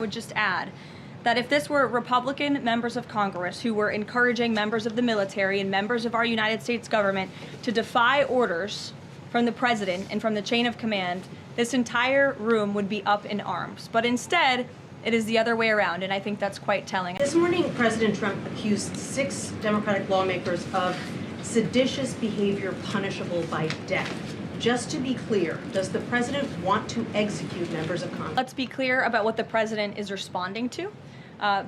Would just add that if this were Republican members of Congress who were encouraging members of the military and members of our United States government to defy orders from the president and from the chain of command, this entire room would be up in arms. But instead, it is the other way around, and I think that's quite telling. This morning, President Trump accused 6 Democratic lawmakers of seditious behavior punishable by death. Just to be clear, does the president want to execute members of Congress? Let's be clear about what the president is responding to,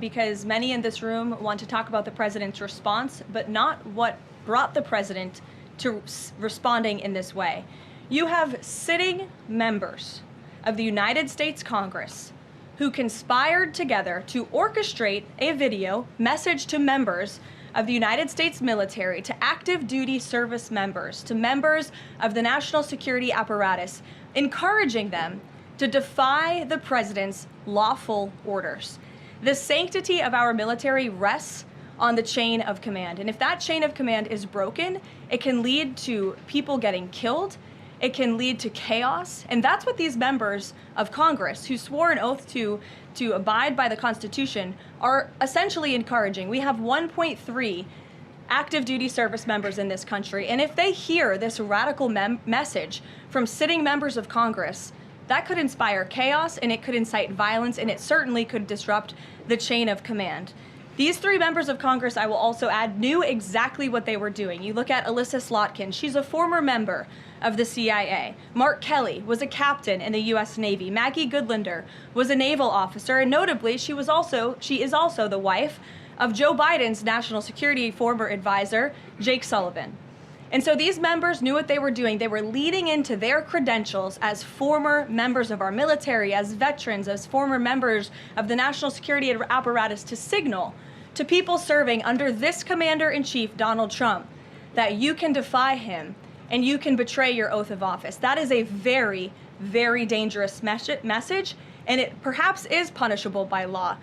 because many in this room want to talk about the president's response, but not what brought the president to responding in this way. You have sitting members of the United States Congress who conspired together to orchestrate a video message to members of the United States military, to active duty service members, to members of the national security apparatus, encouraging them to defy the president's lawful orders. The sanctity of our military rests on the chain of command. And if that chain of command is broken, it can lead to people getting killed. It can lead to chaos. And that's what these members of Congress who swore an oath to abide by the Constitution are essentially encouraging. We have 1.3 active duty service members in this country. And if they hear this radical message from sitting members of Congress, that could inspire chaos, and it could incite violence, and it certainly could disrupt the chain of command. These 3 members of Congress, I will also add, knew exactly what they were doing. You look at Alyssa Slotkin. She's a former member of the CIA. Mark Kelly was a captain in the U.S. Navy. Maggie Goodlander was a naval officer, and notably, she is also the wife of Joe Biden's national security former advisor, Jake Sullivan. And so these members knew what they were doing. They were leading into their credentials as former members of our military, as veterans, as former members of the national security apparatus to signal to people serving under this commander-in-chief, Donald Trump, that you can defy him and you can betray your oath of office. That is a very, very dangerous message, and it perhaps is punishable by law.